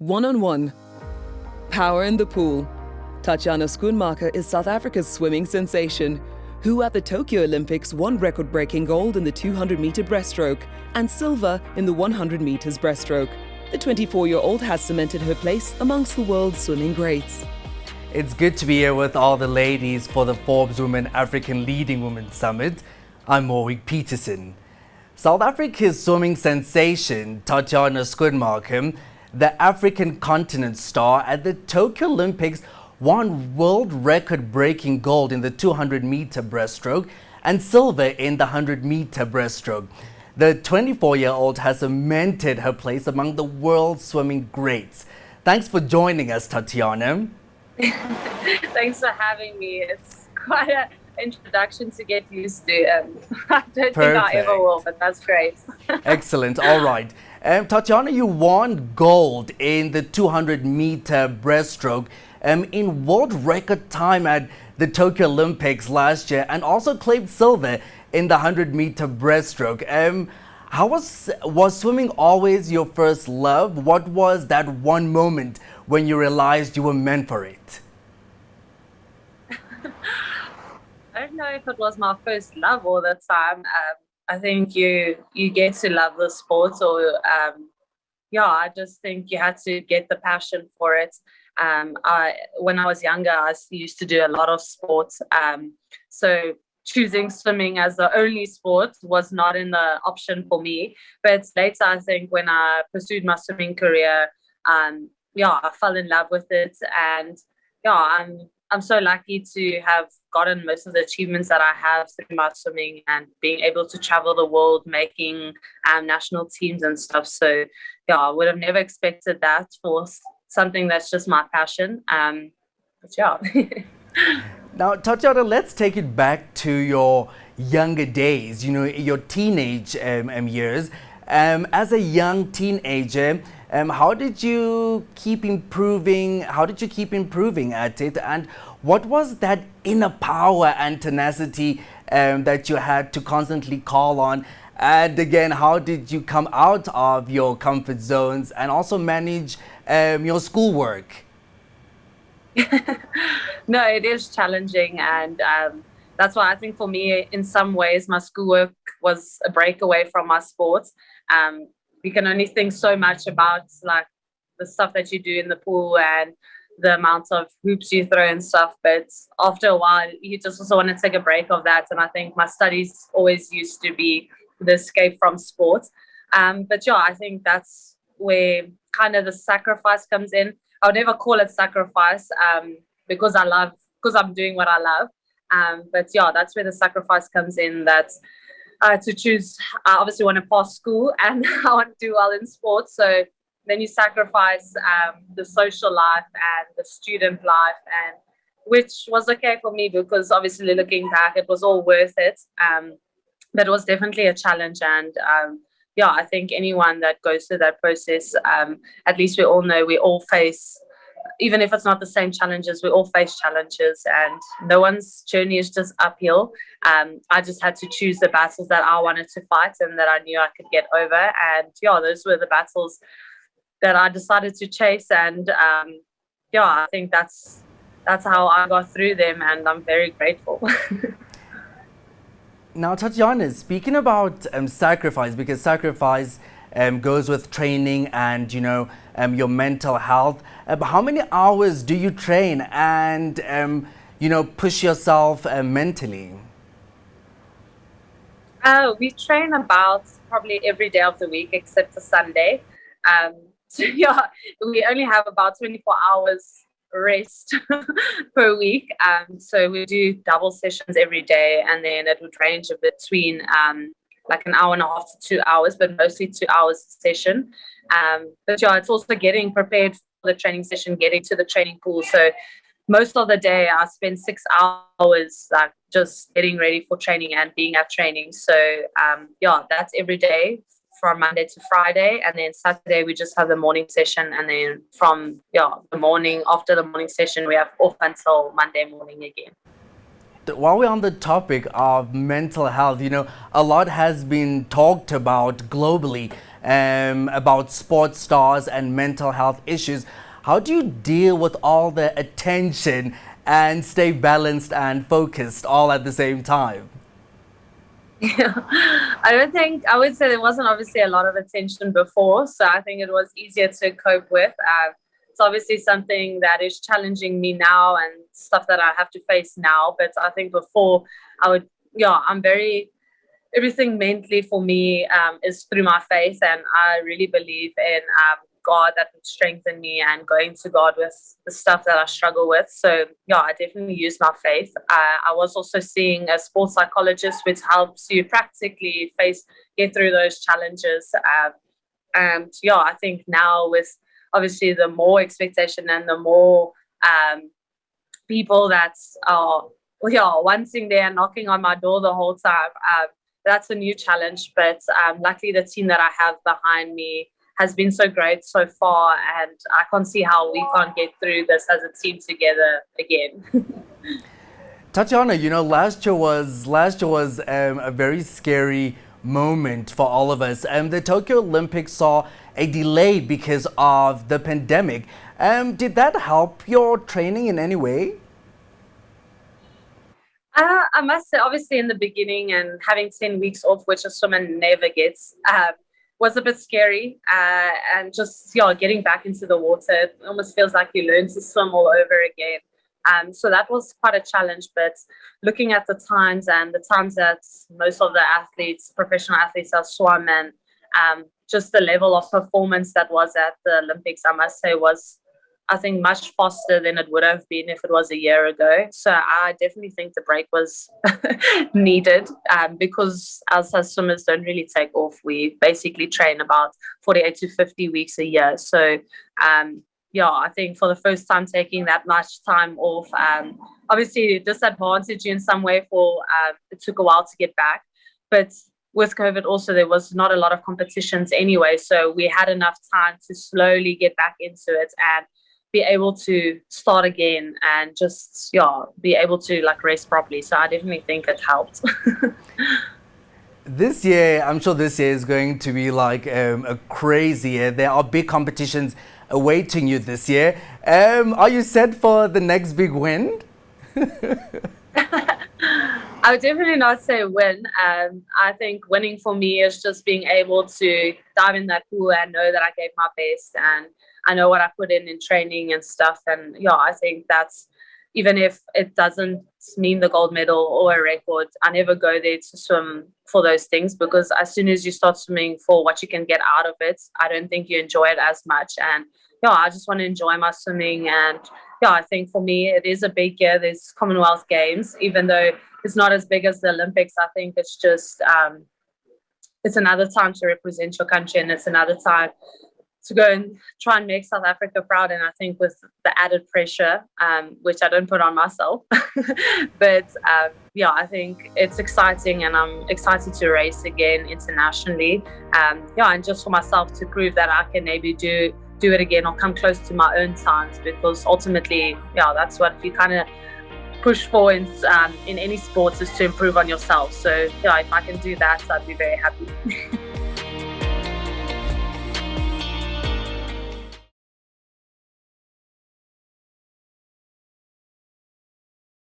One-on-one. Power in the pool. Tatjana Schoenmaker is South Africa's swimming sensation, who at the Tokyo Olympics won record-breaking gold in the 200-meter breaststroke and silver in the 100 meters breaststroke. The 24-year-old has cemented her place amongst the world's swimming greats. It's good to be here with all the ladies for the Forbes Women African Leading Women Summit. I'm Warwick Peterson. South Africa's swimming sensation, Tatjana Schoenmaker, the African continent star at the Tokyo Olympics, won world record-breaking gold in the 200-meter breaststroke and silver in the 100-meter breaststroke. The 24-year-old has cemented her place among the world's swimming greats. Thanks for joining us, Tatjana. Thanks for having me. It's quite an introduction to get used to. I don't think I ever will, but that's great. Excellent. All right. Tatjana, you won gold in the 200-meter breaststroke in world record time at the Tokyo Olympics last year, and also claimed silver in the 100-meter breaststroke. How was swimming always your first love? What was that one moment when you realized you were meant for it? I don't know if it was my first love all the time. I think you get to love the sport, or I just think you had to get the passion for it. When I was younger, I used to do a lot of sports. So choosing swimming as the only sport was not in the option for me. But later, I think when I pursued my swimming career, I fell in love with it, and I'm so lucky to have gotten most of the achievements that I have through my swimming and being able to travel the world, making national teams and stuff. So I would have never expected that for something that's just my passion. Now, Tatjana, let's take it back to your younger days, your teenage years. As a young teenager, how did you keep improving? How did you keep improving at it? And what was that inner power and tenacity that you had to constantly call on? And again, how did you come out of your comfort zones and also manage your schoolwork? No, it is challenging, and that's why I think for me, in some ways, my schoolwork was a breakaway from my sports. We can only think so much about like the stuff that you do in the pool and the amount of hoops you throw and stuff, but after a while you just also want to take a break of that. And I think my studies always used to be the escape from sports. I think that's where kind of the sacrifice comes in. I would never call it sacrifice because I'm doing what I love. That's where the sacrifice comes in, that to choose, I obviously want to pass school and I want to do well in sports. So then you sacrifice the social life and the student life, and which was okay for me because obviously looking back, it was all worth it. But it was definitely a challenge, and I think anyone that goes through that process, at least we all know we all face, even if it's not the same challenges, we all face challenges, and no one's journey is just uphill. I just had to choose the battles that I wanted to fight and that I knew I could get over, and those were the battles that I decided to chase, and I think that's how I got through them, and I'm very grateful. Now, Tatjana, speaking about sacrifice, because sacrifice goes with training and your mental health. How many hours do you train and push yourself mentally? We train about probably every day of the week except for Sunday. We only have about 24 hours rest per week. So we do double sessions every day, and then it would range between like an hour and a half to 2 hours, but mostly 2 hours session. It's also getting prepared for the training session, getting to the training pool. So most of the day I spend 6 hours like just getting ready for training and being at training. So that's every day from Monday to Friday, and then Saturday we just have the morning session, and then from the morning, after the morning session, we have off until Monday morning again. While we're on the topic of mental health, a lot has been talked about globally about sports stars and mental health issues. How do you deal with all the attention and stay balanced and focused all at the same time? Yeah. I would say there wasn't obviously a lot of attention before, so I think it was easier to cope with. It's obviously something that is challenging me now and stuff that I have to face now. But I think before everything mentally for me is through my faith, and I really believe in God that would strengthen me and going to God with the stuff that I struggle with. So yeah, I definitely use my faith. I was also seeing a sports psychologist, which helps you practically get through those challenges. And yeah, I think now with obviously the more expectation and the more people that are wanting there and knocking on my door the whole time, that's a new challenge. But luckily the team that I have behind me has been so great so far, and I can't see how we can't get through this as a team together again. Tatjana, last year was a very scary moment for all of us. The Tokyo Olympics saw a delay because of the pandemic. Did that help your training in any way? I must say, obviously, in the beginning and having 10 weeks off, which a swimmer never gets, was a bit scary. And just, getting back into the water, it almost feels like you learn to swim all over again. So that was quite a challenge. But looking at the times that most of the professional athletes have swum, and just the level of performance that was at the Olympics, I must say, was, I think, much faster than it would have been if it was a year ago. So I definitely think the break was needed, because us as swimmers don't really take off. We basically train about 48 to 50 weeks a year. So I think for the first time taking that much time off, obviously disadvantaged you in some way for it took a while to get back. But with COVID also, there was not a lot of competitions anyway. So we had enough time to slowly get back into it and be able to start again and just be able to race properly. So I definitely think it helped. This year, I'm sure this year is going to be a crazy year. There are big competitions awaiting you this year. Are you set for the next big win? I would definitely not say win. I think winning for me is just being able to dive in that pool and know that I gave my best and I know what I put in training and stuff. And I think that's, even if it doesn't mean the gold medal or a record, I never go there to swim for those things, because as soon as you start swimming for what you can get out of it, I don't think you enjoy it as much. And I just want to enjoy my swimming. And I think for me, it is a big year. There's Commonwealth Games, even though it's not as big as the Olympics. I think it's just, it's another time to represent your country, and it's another time to go and try and make South Africa proud. And I think with the added pressure, which I don't put on myself, but I think it's exciting, and I'm excited to race again internationally. And just for myself to prove that I can maybe do it again or come close to my own times, because ultimately, that's what you kind of push for in any sports, is to improve on yourself. So if I can do that, I'd be very happy.